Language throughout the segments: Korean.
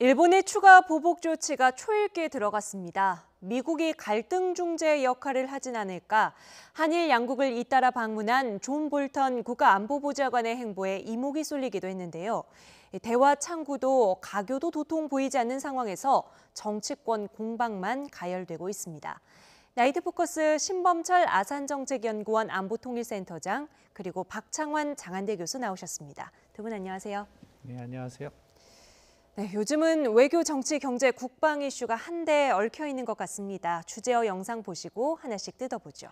일본의 추가 보복 조치가 초읽기에 들어갔습니다. 미국이 갈등 중재 역할을 하진 않을까, 한일 양국을 잇따라 방문한 존 볼턴 국가안보보좌관의 행보에 이목이 쏠리기도 했는데요. 대화 창구도 가교도 도통 보이지 않는 상황에서 정치권 공방만 가열되고 있습니다. 나이트포커스 신범철 아산정책연구원 안보통일센터장, 그리고 박창환 장한대 교수 나오셨습니다. 두 분 안녕하세요. 네, 안녕하세요. 네, 요즘은 외교, 정치, 경제, 국방 이슈가 한데 얽혀 있는 것 같습니다. 주제어 영상 보시고 하나씩 뜯어보죠.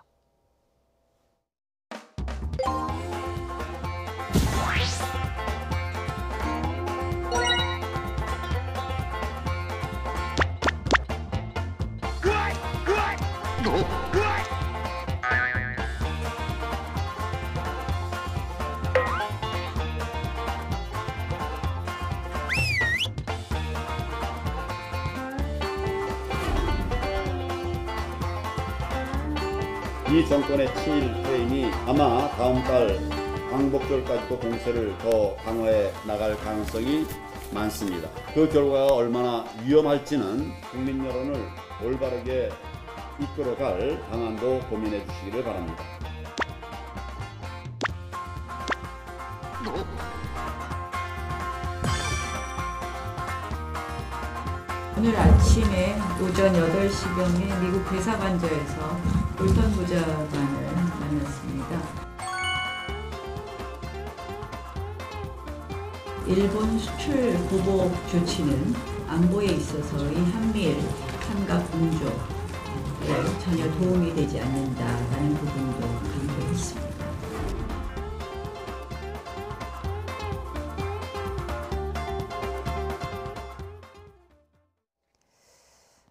이 정권의 친일 프레임이 아마 다음 달 광복절까지도 공세를 더 강화해 나갈 가능성이 많습니다. 그 결과가 얼마나 위험할지는 국민 여론을 올바르게 이끌어갈 방안도 고민해 주시기를 바랍니다. 오늘 아침에 오전 8시경에 미국 대사관저에서 볼턴 보좌관을 만났습니다. 일본 수출 보복 조치는 안보에 있어서 이 한미일 삼각 공조에 전혀 도움이 되지 않는다라는 부분도 강조했습니다.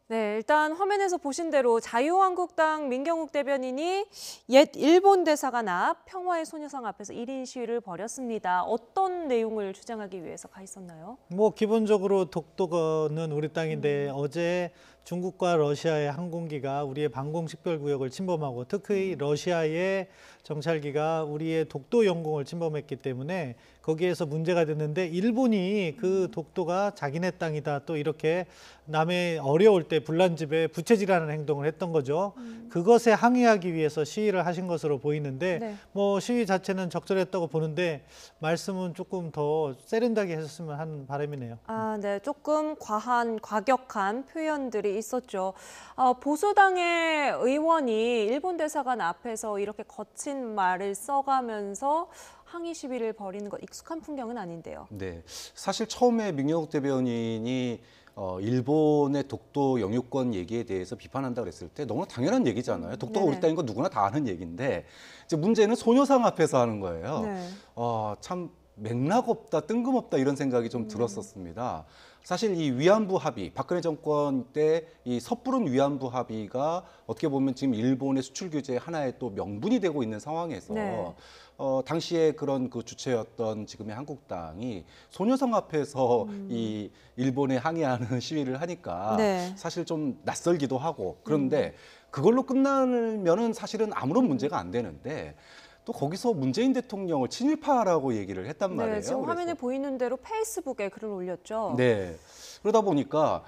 네, 일단 화면에서 보신 대로 자유한국당 민경욱 대변인이 옛 일본 대사관 앞 평화의 소녀상 앞에서 1인 시위를 벌였습니다. 어떤 내용을 주장하기 위해서 가 있었나요? 기본적으로 독도는 우리 땅인데 어제 중국과 러시아의 항공기가 우리의 방공식별구역을 침범하고 특히 러시아의 정찰기가 우리의 독도 영공을 침범했기 때문에 거기에서 문제가 됐는데 일본이 그 독도가 자기네 땅이다 또 이렇게 남의 어려울 때 불난집에 부채질하는 행동을 했던 거죠. 그것에 항의하기 위해서 시위를 하신 것으로 보이는데 네. 시위 자체는 적절했다고 보는데 말씀은 조금 더 세련되게 했으면 하는 바람이네요. 네, 조금 과격한 표현들이 있었죠. 보수당의 의원이 일본 대사관 앞에서 이렇게 거친 말을 써가면서 항의 시위를 벌이는 것 익숙한 풍경은 아닌데요. 네, 사실 처음에 민경욱 대변인이 일본의 독도 영유권 얘기에 대해서 비판한다 그랬을 때 너무나 당연한 얘기잖아요. 독도가 우리 땅인 거 누구나 다 아는 얘기인데 이제 문제는 소녀상 앞에서 하는 거예요. 네. 참 맥락 없다, 뜬금없다 이런 생각이 좀 들었었습니다. 사실 이 위안부 합의, 박근혜 정권 때 이 섣부른 위안부 합의가 어떻게 보면 지금 일본의 수출 규제의 하나의 또 명분이 되고 있는 상황에서 네. 당시에 그런 그 주체였던 지금의 한국당이 소녀상 앞에서 이 일본에 항의하는 시위를 하니까 네. 사실 좀 낯설기도 하고 그런데 그걸로 끝나면은 사실은 아무런 문제가 안 되는데 또 거기서 문재인 대통령을 친일파라고 얘기를 했단 말이에요. 네, 지금 그래서. 화면에 보이는 대로 페이스북에 글을 올렸죠. 네. 그러다 보니까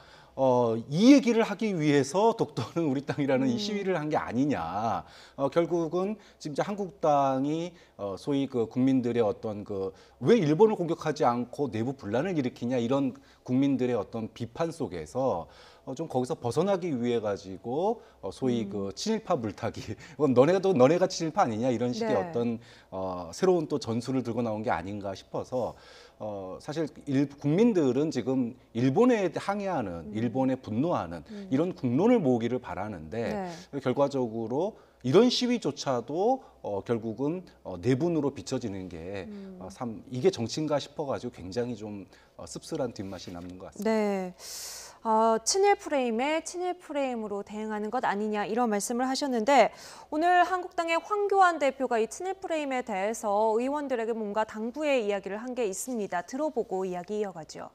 이 얘기를 하기 위해서 독도는 우리 땅이라는 이 시위를 한 게 아니냐. 결국은 진짜 한국당이 소위 그 국민들의 어떤 그 왜 일본을 공격하지 않고 내부 분란을 일으키냐 이런 국민들의 어떤 비판 속에서 좀 거기서 벗어나기 위해 가지고 소위 그 친일파 물타기, 그건 너네가 친일파 아니냐 이런 식의 네. 어떤 새로운 또 전술을 들고 나온 게 아닌가 싶어서 사실 국민들은 지금 일본에 항의하는, 일본에 분노하는 이런 국론을 모으기를 바라는데 네. 결과적으로 이런 시위조차도 결국은 내분으로 비춰지는 게 참 이게 정치인가 싶어가지고 굉장히 좀 씁쓸한 뒷맛이 남는 것 같습니다. 네. 친일 프레임에 친일 프레임으로 대응하는 것 아니냐 이런 말씀을 하셨는데 오늘 한국당의 황교안 대표가 이 친일 프레임에 대해서 의원들에게 뭔가 당부의 이야기를 한 게 있습니다. 들어보고 이야기 이어가죠.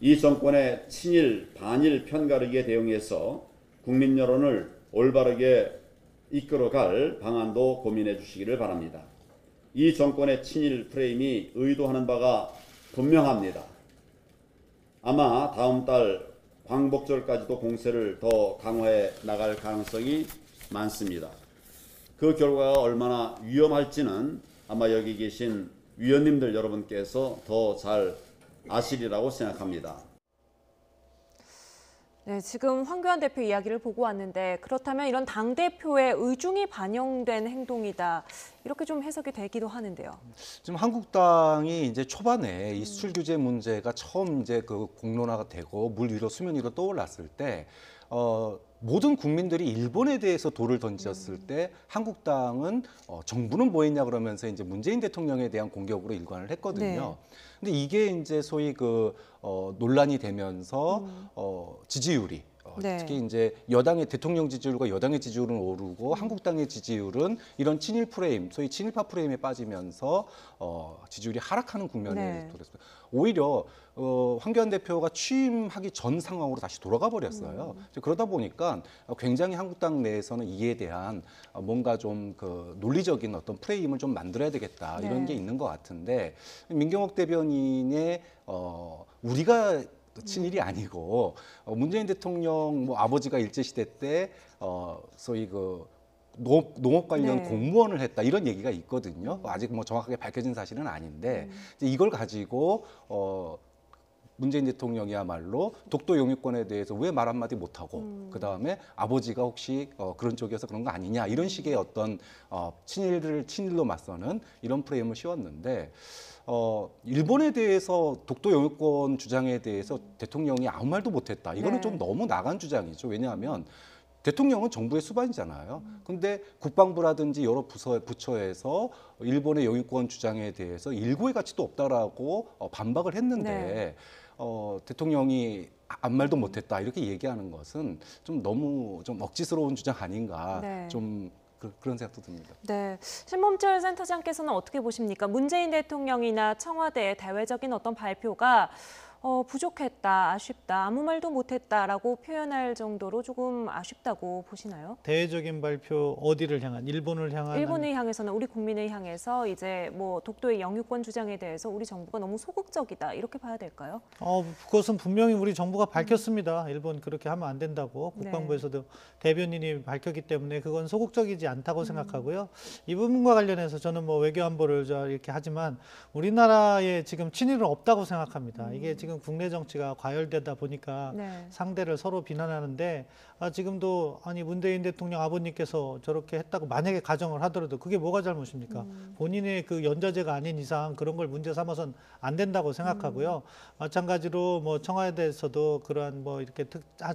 이 정권의 친일, 반일 편가르기에 대응해서 국민 여론을 올바르게 이끌어갈 방안도 고민해 주시기를 바랍니다. 이 정권의 친일 프레임이 의도하는 바가 분명합니다. 아마 다음 달 광복절까지도 공세를 더 강화해 나갈 가능성이 많습니다. 그 결과가 얼마나 위험할지는 아마 여기 계신 위원님들 여러분께서 더 잘 아시리라고 생각합니다. 네, 지금 황교안 대표 이야기를 보고 왔는데 그렇다면 이런 당대표의 의중이 반영된 행동이다. 이렇게 좀 해석이 되기도 하는데요. 지금 한국당이 이제 초반에 이 수출 규제 문제가 처음 이제 그 공론화가 되고 물 위로 수면 위로 떠올랐을 때 모든 국민들이 일본에 대해서 돌을 던졌을 때 한국당은 정부는 뭐 했냐 그러면서 이제 문재인 대통령에 대한 공격으로 일관을 했거든요. 네. 근데 이게 이제 소위 그 논란이 되면서 지지율이 네. 특히 이제 여당의 대통령 지지율과 여당의 지지율은 오르고 한국당의 지지율은 이런 친일 프레임, 소위 친일파 프레임에 빠지면서 지지율이 하락하는 국면에 네. 돌았어요. 오히려 황교안 대표가 취임하기 전 상황으로 다시 돌아가 버렸어요. 그러다 보니까 굉장히 한국당 내에서는 이에 대한 뭔가 좀 그 논리적인 어떤 프레임을 좀 만들어야 되겠다 이런 네. 게 있는 것 같은데 민경욱 대변인의 우리가 친일이 아니고 문재인 대통령 뭐 아버지가 일제시대 때 소위 그 농업 관련 네. 공무원을 했다 이런 얘기가 있거든요. 아직 뭐 정확하게 밝혀진 사실은 아닌데 이제 이걸 가지고 문재인 대통령이야말로 독도 영유권에 대해서 왜 말 한마디 못하고 그 다음에 아버지가 혹시 그런 쪽이어서 그런 거 아니냐 이런 식의 어떤 친일로 맞서는 이런 프레임을 씌웠는데 일본에 대해서 독도 영유권 주장에 대해서 대통령이 아무 말도 못했다. 이거는 네. 좀 너무 나간 주장이죠. 왜냐하면 대통령은 정부의 수반이잖아요. 근데 국방부라든지 여러 부처에서 일본의 영유권 주장에 대해서 일고의 가치도 없다라고 반박을 했는데 네. 대통령이 아무 말도 못했다 이렇게 얘기하는 것은 좀 너무 좀 억지스러운 주장 아닌가 네. 좀 그런 생각도 듭니다. 네, 신범철 센터장께서는 어떻게 보십니까? 문재인 대통령이나 청와대의 대외적인 어떤 발표가 부족했다, 아쉽다, 아무 말도 못했다라고 표현할 정도로 조금 아쉽다고 보시나요? 대외적인 발표 어디를 향한 일본을 향한 일본을 향해서는 우리 국민을 향해서 이제 뭐 독도의 영유권 주장에 대해서 우리 정부가 너무 소극적이다 이렇게 봐야 될까요? 그것은 분명히 우리 정부가 밝혔습니다. 일본 그렇게 하면 안 된다고 네. 국방부에서도 대변인이 밝혔기 때문에 그건 소극적이지 않다고 생각하고요. 이 부분과 관련해서 저는 뭐 외교안보를 이렇게 하지만 우리나라에 지금 친일은 없다고 생각합니다. 이게 지금 국내 정치가 과열되다 보니까 네. 상대를 서로 비난하는데 지금도 아니 문재인 대통령 아버님께서 저렇게 했다고 만약에 가정을 하더라도 그게 뭐가 잘못입니까? 본인의 그 연좌제가 아닌 이상 그런 걸 문제 삼아서는 안 된다고 생각하고요. 마찬가지로 뭐 청와대에서도 그러한 뭐 이렇게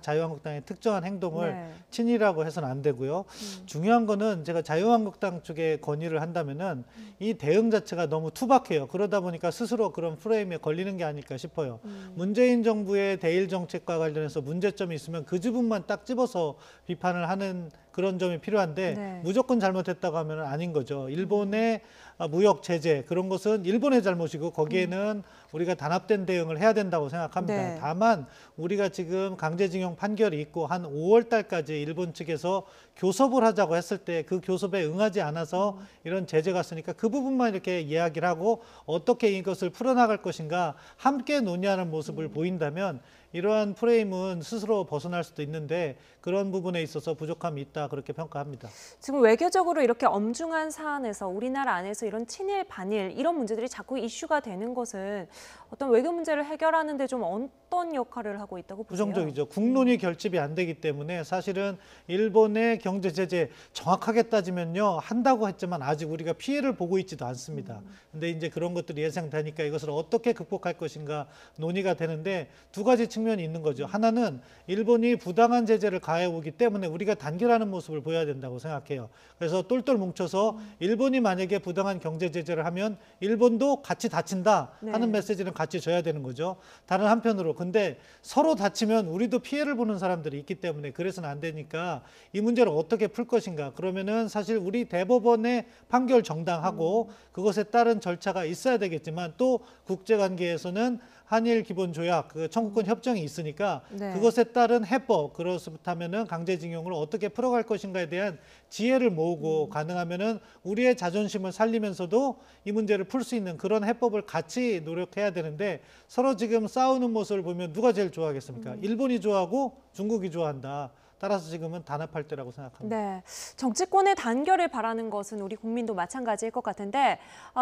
자유한국당의 특정한 행동을 네. 친이라고 해서는 안 되고요. 중요한 거는 제가 자유한국당 쪽에 건의를 한다면은 이 대응 자체가 너무 투박해요. 그러다 보니까 스스로 그런 프레임에 걸리는 게 아닐까 싶어요. 문재인 정부의 대일 정책과 관련해서 문제점이 있으면 그 부분만 딱 집어서 비판을 하는 그런 점이 필요한데 네. 무조건 잘못했다고 하면 아닌 거죠. 일본의 무역 제재 그런 것은 일본의 잘못이고 거기에는 우리가 단합된 대응을 해야 된다고 생각합니다. 네. 다만 우리가 지금 강제징용 판결이 있고 한 5월 달까지 일본 측에서 교섭을 하자고 했을 때 그 교섭에 응하지 않아서 이런 제재가 있으니까 그 부분만 이렇게 이야기를 하고 어떻게 이것을 풀어나갈 것인가 함께 논의하는 모습을 보인다면 이러한 프레임은 스스로 벗어날 수도 있는데 그런 부분에 있어서 부족함이 있다 그렇게 평가합니다. 지금 외교적으로 이렇게 엄중한 사안에서 우리나라 안에서 이런 친일, 반일 이런 문제들이 자꾸 이슈가 되는 것은 어떤 외교 문제를 해결하는 데 좀 어떤 역할을 하고 있다고 보세요? 부정적이죠. 국론이 결집이 안 되기 때문에 사실은 일본의 경제 제재 정확하게 따지면요 한다고 했지만 아직 우리가 피해를 보고 있지도 않습니다. 근데 이제 그런 것들이 예상되니까 이것을 어떻게 극복할 것인가 논의가 되는데 두 가지 측면이 있는 거죠. 하나는 일본이 부당한 제재를 가해오기 때문에 우리가 단결하는 모습을 보여야 된다고 생각해요. 그래서 똘똘 뭉쳐서 일본이 만약에 부당한 경제 제재를 하면 일본도 같이 다친다 하는 네. 메시지는 같이 줘야 되는 거죠. 다른 한편으로 근데 서로 다치면 우리도 피해를 보는 사람들이 있기 때문에 그래서는 안 되니까 이 문제를 어떻게 풀 것인가. 그러면은 사실 우리 대법원의 판결 정당하고 그것에 따른 절차가 있어야 되겠지만 또 국제관계에서는 한일 기본 조약, 그 청구권 협정이 있으니까 네. 그것에 따른 해법, 그렇다면은 강제징용을 어떻게 풀어갈 것인가에 대한 지혜를 모으고 가능하면은 우리의 자존심을 살리면서도 이 문제를 풀 수 있는 그런 해법을 같이 노력해야 되는데 서로 지금 싸우는 모습을 보면 누가 제일 좋아하겠습니까? 일본이 좋아하고 중국이 좋아한다. 따라서 지금은 단합할 때라고 생각합니다. 네, 정치권의 단결을 바라는 것은 우리 국민도 마찬가지일 것 같은데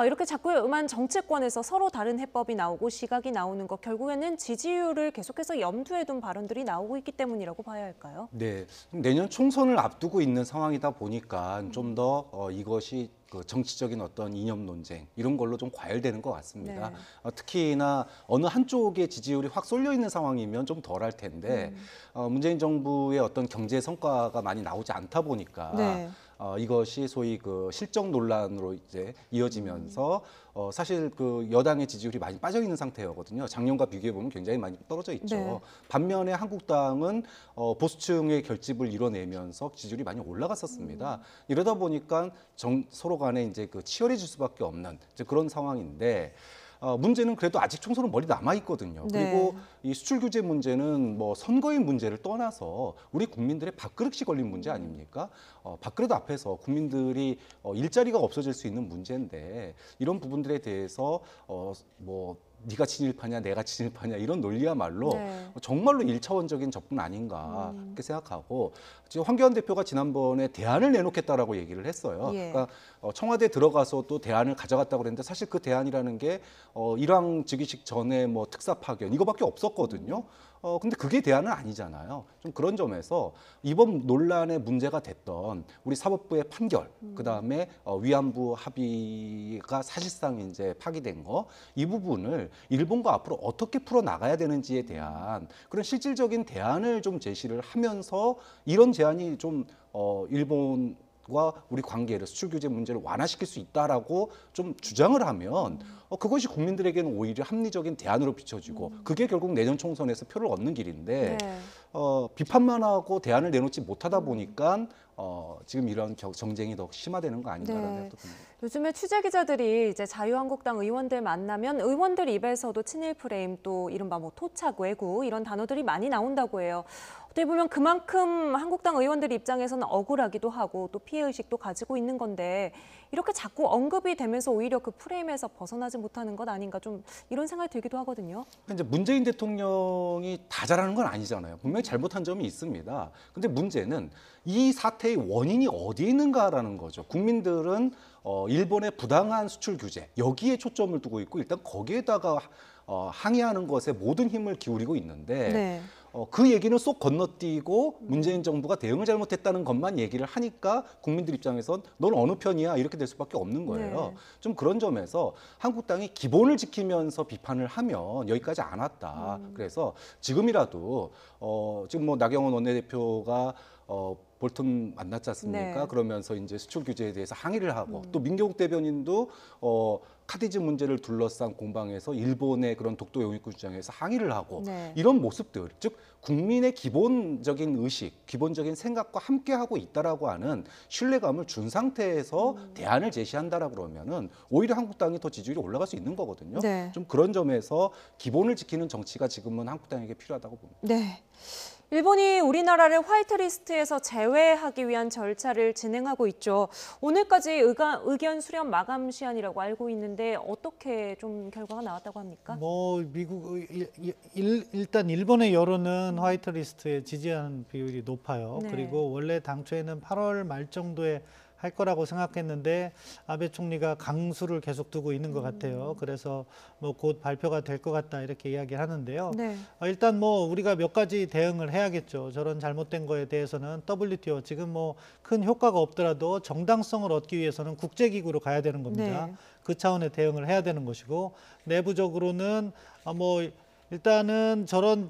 이렇게 자꾸만 정치권에서 서로 다른 해법이 나오고 시각이 나오는 것 결국에는 지지율을 계속해서 염두에 둔 발언들이 나오고 있기 때문이라고 봐야 할까요? 네, 내년 총선을 앞두고 있는 상황이다 보니까 좀 더 이것이 그 정치적인 어떤 이념 논쟁 이런 걸로 좀 과열되는 것 같습니다. 네. 특히나 어느 한쪽의 지지율이 확 쏠려 있는 상황이면 좀 덜할 텐데 문재인 정부의 어떤 경제 성과가 많이 나오지 않다 보니까 네. 이것이 소위 그 실정 논란으로 이제 이어지면서 사실 그 여당의 지지율이 많이 빠져 있는 상태였거든요. 작년과 비교해 보면 굉장히 많이 떨어져 있죠. 네. 반면에 한국당은 보수층의 결집을 이뤄내면서 지지율이 많이 올라갔었습니다. 이러다 보니까 서로 간에 이제 그 치열해질 수밖에 없는 이제 그런 상황인데. 문제는 그래도 아직 총선은 멀리 남아 있거든요. 네. 그리고 이 수출 규제 문제는 뭐 선거의 문제를 떠나서 우리 국민들의 밥그릇이 걸린 문제 아닙니까? 밥그릇 앞에서 국민들이 일자리가 없어질 수 있는 문제인데 이런 부분들에 대해서 뭐 네가 친일파냐 내가 친일파냐 이런 논리야말로 네. 정말로 일차원적인 접근 아닌가 그렇게 생각하고 지금 황교안 대표가 지난번에 대안을 내놓겠다라고 얘기를 했어요. 예. 그러니까 청와대 들어가서 또 대안을 가져갔다고 그랬는데 사실 그 대안이라는 게 일왕 즉위식 전에 뭐 특사 파견 이거밖에 없었거든요. 근데 그게 대안은 아니잖아요. 좀 그런 점에서 이번 논란의 문제가 됐던 우리 사법부의 판결, 그다음에 위안부 합의가 사실상 이제 파기된 거, 이 부분을 일본과 앞으로 어떻게 풀어 나가야 되는지에 대한 그런 실질적인 대안을 좀 제시를 하면서 이런 제안이 좀 일본과 우리 관계를 수출 규제 문제를 완화시킬 수 있다라고 좀 주장을 하면 그것이 국민들에게는 오히려 합리적인 대안으로 비춰지고 그게 결국 내년 총선에서 표를 얻는 길인데 네. 비판만 하고 대안을 내놓지 못하다 보니까 지금 이런 정쟁이 더 심화되는 거 아닌가라는 네. 생각도 듭니다. 요즘에 취재 기자들이 이제 자유한국당 의원들 만나면 의원들 입에서도 친일 프레임 또 이른바 뭐 토착 왜구 이런 단어들이 많이 나온다고 해요. 어떻게 보면 그만큼 한국당 의원들 입장에서는 억울하기도 하고 또 피해의식도 가지고 있는 건데 이렇게 자꾸 언급이 되면서 오히려 그 프레임에서 벗어나지 못하는 것 아닌가 좀 이런 생각이 들기도 하거든요. 이제 문재인 대통령이 다 잘하는 건 아니잖아요. 분명히 잘못한 점이 있습니다. 근데 문제는 이 사태의 원인이 어디에 있는가라는 거죠. 국민들은 일본의 부당한 수출 규제 여기에 초점을 두고 있고 일단 거기에다가 항의하는 것에 모든 힘을 기울이고 있는데 네. 그 얘기는 쏙 건너뛰고 문재인 정부가 대응을 잘못했다는 것만 얘기를 하니까 국민들 입장에선 넌 어느 편이야 이렇게 될 수밖에 없는 거예요. 네. 좀 그런 점에서 한국당이 기본을 지키면서 비판을 하면 여기까지 안 왔다. 그래서 지금이라도 지금 뭐 나경원 원내대표가 볼턴 만났지 않습니까? 네. 그러면서 이제 수출 규제에 대해서 항의를 하고 또 민경욱 대변인도 카디즈 문제를 둘러싼 공방에서 일본의 그런 독도 영유권 주장에서 항의를 하고 네. 이런 모습들, 즉 국민의 기본적인 의식, 기본적인 생각과 함께하고 있다라고 하는 신뢰감을 준 상태에서 대안을 제시한다라고 그러면은 오히려 한국당이 더 지지율이 올라갈 수 있는 거거든요. 네. 좀 그런 점에서 기본을 지키는 정치가 지금은 한국당에게 필요하다고 봅니다. 네. 일본이 우리나라를 화이트리스트에서 제외하기 위한 절차를 진행하고 있죠. 오늘까지 의견 수렴 마감 시한이라고 알고 있는데 어떻게 좀 결과가 나왔다고 합니까? 뭐 미국 일단 일본의 여론은 화이트리스트에 지지하는 비율이 높아요. 네. 그리고 원래 당초에는 8월 말 정도에 할 거라고 생각했는데 아베 총리가 강수를 계속 두고 있는 것 같아요. 그래서 뭐 곧 발표가 될 것 같다 이렇게 이야기를 하는데요. 네. 일단 뭐 우리가 몇 가지 대응을 해야겠죠. 저런 잘못된 거에 대해서는 WTO 지금 뭐 큰 효과가 없더라도 정당성을 얻기 위해서는 국제기구로 가야 되는 겁니다. 네. 그 차원의 대응을 해야 되는 것이고 내부적으로는 뭐 일단은 저런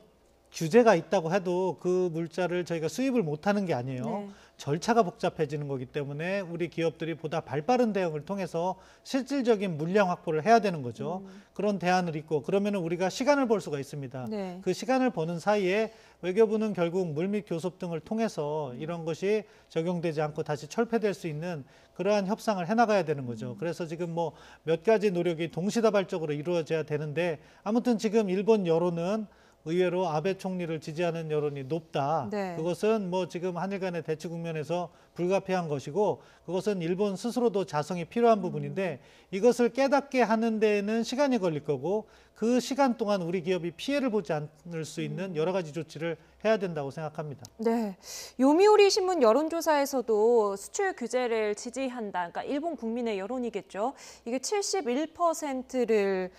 규제가 있다고 해도 그 물자를 저희가 수입을 못하는 게 아니에요. 네. 절차가 복잡해지는 거기 때문에 우리 기업들이 보다 발빠른 대응을 통해서 실질적인 물량 확보를 해야 되는 거죠. 그런 대안을 있고 그러면은 우리가 시간을 벌 수가 있습니다. 네. 그 시간을 버는 사이에 외교부는 결국 물밑 교섭 등을 통해서 이런 것이 적용되지 않고 다시 철폐될 수 있는 그러한 협상을 해나가야 되는 거죠. 그래서 지금 뭐 몇 가지 노력이 동시다발적으로 이루어져야 되는데 아무튼 지금 일본 여론은 의외로 아베 총리를 지지하는 여론이 높다. 네. 그것은 뭐 지금 한일 간의 대치 국면에서 불가피한 것이고 그것은 일본 스스로도 자성이 필요한 부분인데 이것을 깨닫게 하는 데에는 시간이 걸릴 거고 그 시간 동안 우리 기업이 피해를 보지 않을 수 있는 여러 가지 조치를 해야 된다고 생각합니다. 네, 요미우리 신문 여론조사에서도 수출 규제를 지지한다. 그러니까 일본 국민의 여론이겠죠. 이게 71%를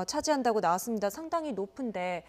차지한다고 나왔습니다. 상당히 높은데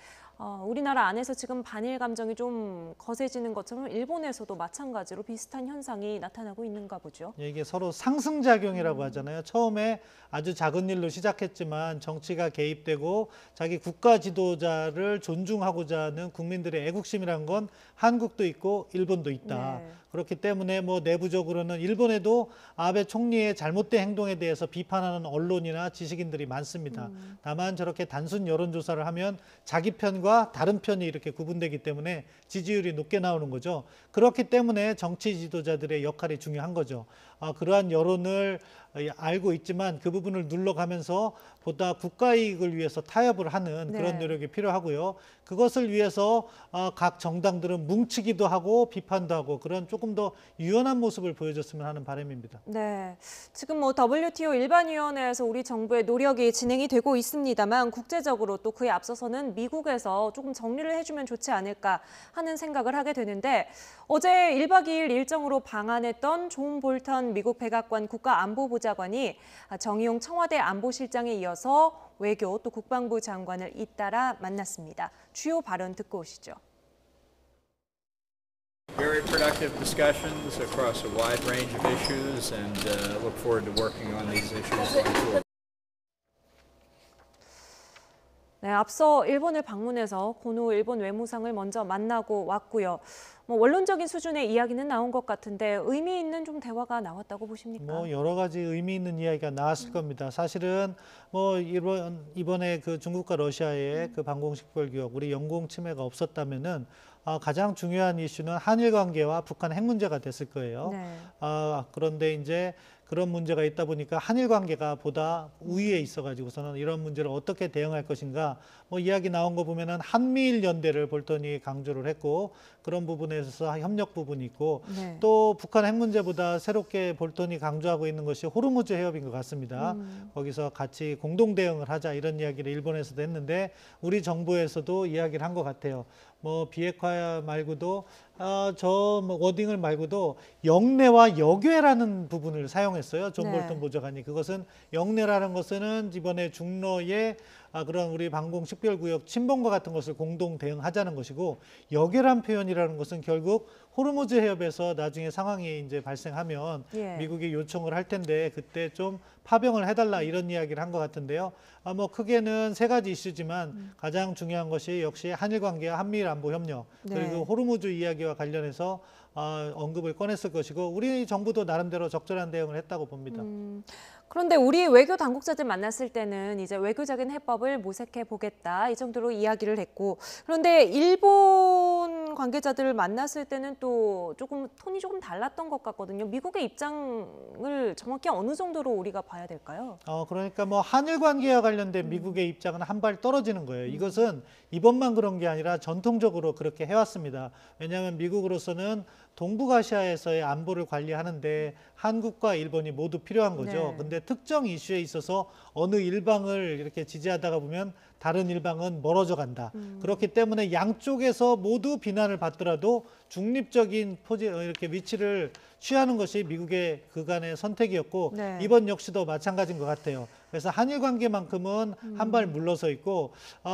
우리나라 안에서 지금 반일 감정이 좀 거세지는 것처럼 일본에서도 마찬가지로 비슷한 현상이 나타나고 있는가 보죠. 이게 서로 상승작용이라고 하잖아요. 처음에 아주 작은 일로 시작했지만 정치가 개입되고 자기 국가 지도자를 존중하고자 하는 국민들의 애국심이란 건 한국도 있고 일본도 있다. 네. 그렇기 때문에 뭐 내부적으로는 일본에도 아베 총리의 잘못된 행동에 대해서 비판하는 언론이나 지식인들이 많습니다. 다만 저렇게 단순 여론조사를 하면 자기 편과 다른 편이 이렇게 구분되기 때문에 지지율이 높게 나오는 거죠. 그렇기 때문에 정치 지도자들의 역할이 중요한 거죠. 그러한 여론을 알고 있지만 그 부분을 눌러가면서 보다 국가 이익을 위해서 타협을 하는 그런 네. 노력이 필요하고요. 그것을 위해서 각 정당들은 뭉치기도 하고 비판도 하고 그런 조금 더 유연한 모습을 보여줬으면 하는 바람입니다. 네, 지금 뭐 WTO 일반위원회에서 우리 정부의 노력이 진행이 되고 있습니다만 국제적으로 또 그에 앞서서는 미국에서 조금 정리를 해주면 좋지 않을까 하는 생각을 하게 되는데 어제 1박 2일 일정으로 방한했던 존 볼턴 미국 백악관 국가안보보좌관이 정의용 청와대 안보실장에 이어서 외교 또 국방부 장관을 잇따라 만났습니다. 주요 발언 듣고 오시죠. Very productive discussions across a wide range of issues and look forward to working on these issues going forward. 네, 앞서 일본을 방문해서 고노 일본 외무상을 먼저 만나고 왔고요. 뭐 원론적인 수준의 이야기는 나온 것 같은데 의미 있는 좀 대화가 나왔다고 보십니까? 뭐 여러 가지 의미 있는 이야기가 나왔을 겁니다. 사실은 뭐 이번에 그 중국과 러시아의 그 방공식별 규약, 우리 영공 침해가 없었다면은 가장 중요한 이슈는 한일 관계와 북한 핵 문제가 됐을 거예요. 네. 그런데 이제 그런 문제가 있다 보니까 한일 관계가 보다 우위에 있어가지고서는 이런 문제를 어떻게 대응할 것인가 뭐 이야기 나온 거 보면은 한미일 연대를 볼턴이 강조를 했고 그런 부분에서 협력 부분이 있고 네. 또 북한 핵 문제보다 새롭게 볼턴이 강조하고 있는 것이 호르무즈 해협인 것 같습니다. 거기서 같이 공동 대응을 하자 이런 이야기를 일본에서도 했는데 우리 정부에서도 이야기를 한 것 같아요. 뭐 비핵화 말고도 뭐 워딩을 말고도 영내와 역외라는 부분을 사용했어요. 존 네. 볼턴 보좌관이. 그것은 영내라는 것은 이번에 중로의 그런 우리 방공 식별구역 침범과 같은 것을 공동 대응하자는 것이고 역외란 표현이라는 것은 결국 호르무즈 해협에서 나중에 상황이 이제 발생하면 예. 미국이 요청을 할 텐데 그때 좀 파병을 해달라 이런 이야기를 한 것 같은데요. 뭐 크게는 세 가지 이슈지만 가장 중요한 것이 역시 한일 관계와 한미일 안보 협력 네. 그리고 호르무즈 이야기와 관련해서 언급을 꺼냈을 것이고 우리 정부도 나름대로 적절한 대응을 했다고 봅니다. 그런데 우리 외교 당국자들 만났을 때는 이제 외교적인 해법을 모색해 보겠다 이 정도로 이야기를 했고 그런데 일본 관계자들을 만났을 때는 또 조금 톤이 조금 달랐던 것 같거든요. 미국의 입장을 정확히 어느 정도로 우리가 봐야 될까요? 그러니까 뭐 한일 관계와 관련된 미국의 입장은 한 발 떨어지는 거예요. 이것은 이번만 그런 게 아니라 전통적으로 그렇게 해왔습니다. 왜냐하면 미국으로서는 동북아시아에서의 안보를 관리하는데 한국과 일본이 모두 필요한 거죠. 네. 근데 특정 이슈에 있어서 어느 일방을 이렇게 지지하다가 보면 다른 일방은 멀어져 간다. 그렇기 때문에 양쪽에서 모두 비난을 받더라도 중립적인 이렇게 위치를 취하는 것이 미국의 그간의 선택이었고 네. 이번 역시도 마찬가지인 것 같아요. 그래서 한일 관계만큼은 한 발 물러서 있고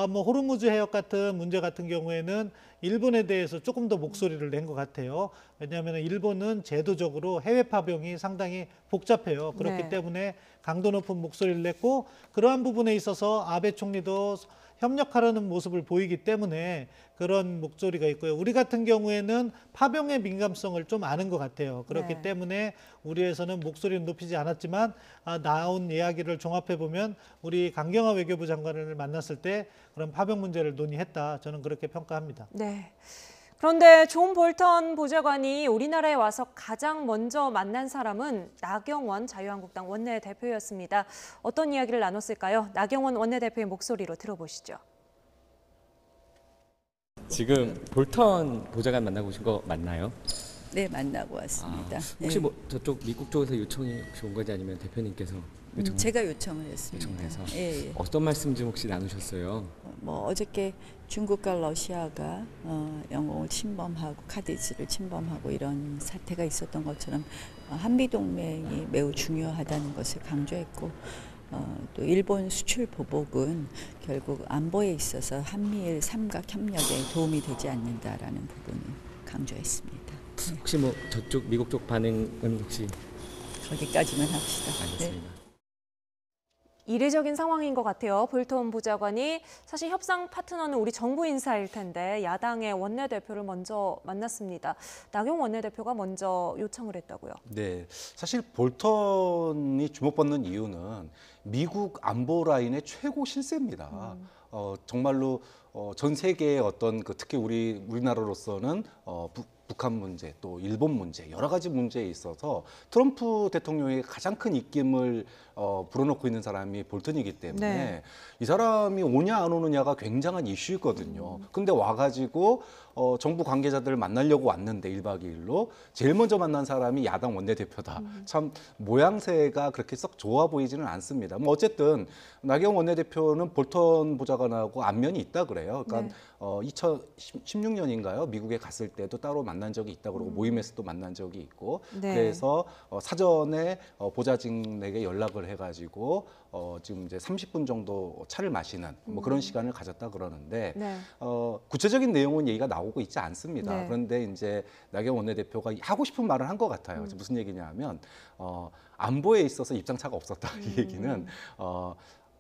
뭐 호르무즈 해협 같은 문제 같은 경우에는 일본에 대해서 조금 더 목소리를 낸 것 같아요. 왜냐하면 일본은 제도적으로 해외 파병이 상당히 복잡해요. 그렇기 네. 때문에 강도 높은 목소리를 냈고 그러한 부분에 있어서 아베 총리도 협력하려는 모습을 보이기 때문에 그런 목소리가 있고요. 우리 같은 경우에는 파병의 민감성을 좀 아는 것 같아요. 그렇기 네. 때문에 우리에서는 목소리를 높이지 않았지만 나온 이야기를 종합해 보면 우리 강경화 외교부 장관을 만났을 때 그런 파병 문제를 논의했다. 저는 그렇게 평가합니다. 네. 그런데 존 볼턴 보좌관이 우리나라에 와서 가장 먼저 만난 사람은 나경원 자유한국당 원내대표였습니다. 어떤 이야기를 나눴을까요? 나경원 원내대표의 목소리로 들어보시죠. 지금 볼턴 보좌관 만나고 오신 거 맞나요? 네, 만나고 왔습니다. 혹시 뭐 저쪽 미국 쪽에서 요청이 혹시 온 건지 아니면 대표님께서 요청을 제가 요청을 했습니다. 요청을 해서 예, 예. 어떤 말씀 좀 혹시 나누셨어요? 뭐 어저께 중국과 러시아가 영공을 침범하고 카디즈를 침범하고 이런 사태가 있었던 것처럼 한미 동맹이 매우 중요하다는 것을 강조했고 또 일본 수출 보복은 결국 안보에 있어서 한미일 삼각 협력에 도움이 되지 않는다라는 부분을 강조했습니다. 혹시 뭐 저쪽 미국 쪽 반응은 혹시 거기까지만 합시다. 네. 알겠습니다. 이례적인 상황인 것 같아요. 볼턴 보좌관이 사실 협상 파트너는 우리 정부 인사일 텐데 야당의 원내대표를 먼저 만났습니다. 나경원 원내대표가 먼저 요청을 했다고요. 네, 사실 볼턴이 주목받는 이유는 미국 안보 라인의 최고 실세입니다. 정말로 전 세계의 어떤 특히 우리나라로서는 북한 문제, 또 일본 문제, 여러 가지 문제에 있어서 트럼프 대통령의 가장 큰 입김을 불어넣고 있는 사람이 볼턴이기 때문에 네. 이 사람이 오냐 안 오느냐가 굉장한 이슈거든요. 근데 와가지고 정부 관계자들을 만나려고 왔는데 1박 2일로 제일 먼저 만난 사람이 야당 원내대표다. 참 모양새가 그렇게 썩 좋아 보이지는 않습니다. 뭐 어쨌든 나경원 원내대표는 볼턴 보좌관하고 안면이 있다 그래요. 그러니까 2016년인가요? 미국에 갔을 때도 따로 만난 적이 있다 그러고 모임에서도 만난 적이 있고 네. 그래서 사전에 보좌진에게 연락을 해가지고 지금 이제 30분 정도 차를 마시는 뭐 그런 시간을 가졌다 그러는데 네. 구체적인 내용은 얘기가 나오고 있지 않습니다. 네. 그런데 이제 나경원 원내대표가 하고 싶은 말을 한 것 같아요. 무슨 얘기냐면 안보에 있어서 입장차가 없었다 이 얘기는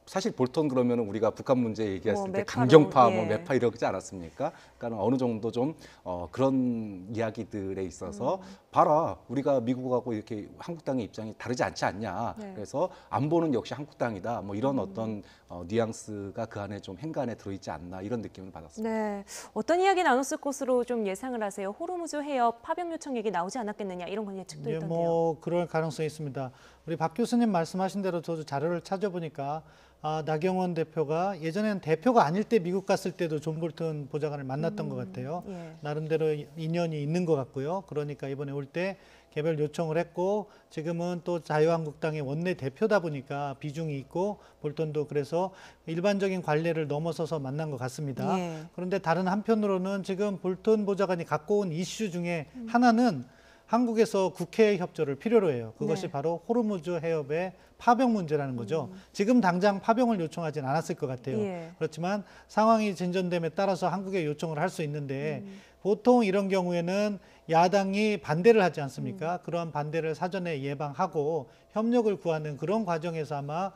사실 볼턴 그러면 우리가 북한 문제 얘기했을 뭐 때 매파로, 강경파, 예. 매파 이러지 않았습니까? 그러니까 어느 정도 좀 그런 이야기들에 있어서 봐라 우리가 미국하고 이렇게 한국당의 입장이 다르지 않지 않냐. 네. 그래서 안보는 역시 한국당이다. 뭐 이런 어떤 뉘앙스가 그 안에 좀 행간에 들어있지 않나 이런 느낌을 받았습니다. 네, 어떤 이야기 나눴을 것으로 좀 예상을 하세요? 호르무즈 해협 파병 요청 얘기 나오지 않았겠느냐 이런 건 예측도 예, 있던데요. 뭐 그럴 가능성이 있습니다. 우리 박 교수님 말씀하신 대로 저도 자료를 찾아보니까 나경원 대표가 예전에는 대표가 아닐 때 미국 갔을 때도 존 볼턴 보좌관을 만났던 것 같아요. 예. 나름대로 인연이 있는 것 같고요. 그러니까 이번에 올 때 개별 요청을 했고 지금은 또 자유한국당의 원내대표다 보니까 비중이 있고 볼턴도 그래서 일반적인 관례를 넘어서서 만난 것 같습니다. 예. 그런데 다른 한편으로는 지금 볼턴 보좌관이 갖고 온 이슈 중에 하나는 한국에서 국회 협조를 필요로 해요. 그것이 네. 바로 호르무즈 해협의 파병 문제라는 거죠. 지금 당장 파병을 요청하진 않았을 것 같아요. 예. 그렇지만 상황이 진전됨에 따라서 한국에 요청을 할 수 있는데 보통 이런 경우에는 야당이 반대를 하지 않습니까? 그러한 반대를 사전에 예방하고 협력을 구하는 그런 과정에서 아마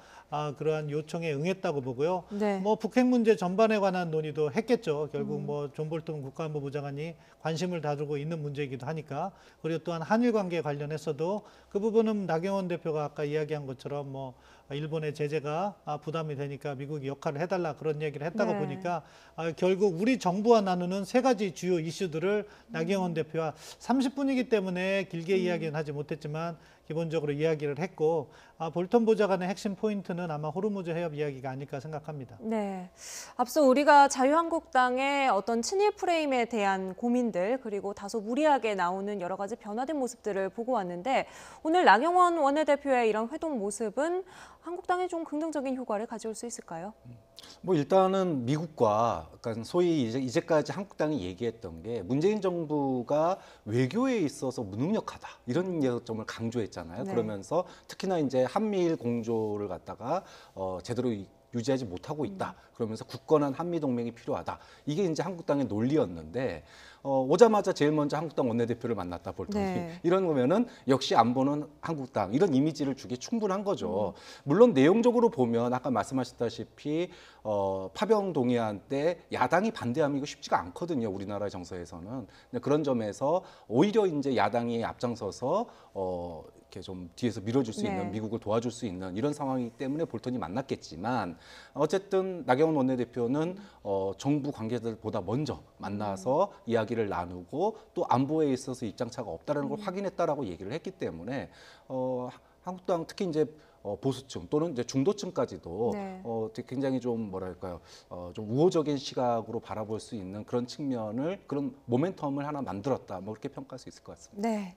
그러한 요청에 응했다고 보고요. 네. 뭐 북핵 문제 전반에 관한 논의도 했겠죠. 결국 뭐 존 볼턴 국가안보부 장관이 관심을 다루고 있는 문제이기도 하니까. 그리고 또한 한일 관계 관련해서도 그 부분은 나경원 대표가 아까 이야기한 것처럼 뭐 일본의 제재가 부담이 되니까 미국이 역할을 해달라 그런 얘기를 했다고 네. 보니까 결국 우리 정부와 나누는 세 가지 주요 이슈들을 나경원 대표와 30분이기 때문에 길게 이야기는 하지 못했지만 기본적으로 이야기를 했고 볼턴 보좌관의 핵심 포인트는 아마 호르무즈 해협 이야기가 아닐까 생각합니다. 네, 앞서 우리가 자유한국당의 어떤 친일 프레임에 대한 고민들 그리고 다소 무리하게 나오는 여러 가지 변화된 모습들을 보고 왔는데 오늘 나경원 원내대표의 이런 회동 모습은 한국당에 좀 긍정적인 효과를 가져올 수 있을까요? 뭐 일단은 미국과 그러니까 소위 이제까지 한국당이 얘기했던 게 문재인 정부가 외교에 있어서 무능력하다 이런 점을 강조했잖아요. 네. 그러면서 특히나 이제 한미일 공조를 갖다가 제대로 유지하지 못하고 있다. 그러면서 굳건한 한미 동맹이 필요하다. 이게 이제 한국당의 논리였는데 오자마자 제일 먼저 한국당 원내대표를 만났다 볼터니 네. 이런 거면은 역시 안보는 한국당 이런 이미지를 주기 충분한 거죠. 물론 내용적으로 보면 아까 말씀하셨다시피 파병 동의안 때 야당이 반대하면 이거 쉽지가 않거든요. 우리나라 정서에서는. 그런 점에서 오히려 이제 야당이 앞장서서 이렇게 좀 뒤에서 밀어줄 수 네. 있는 미국을 도와줄 수 있는 이런 상황이기 때문에 볼턴이 만났겠지만 어쨌든 나경원 원내대표는 정부 관계자들보다 먼저 만나서 이야기를 나누고 또 안보에 있어서 입장차가 없다라는 걸 확인했다라고 얘기를 했기 때문에 한국당 특히 이제 보수층 또는 이제 중도층까지도 네. 굉장히 좀 뭐랄까요, 좀 우호적인 시각으로 바라볼 수 있는 그런 측면을 그런 모멘텀을 하나 만들었다, 뭐 그렇게 평가할 수 있을 것 같습니다. 네.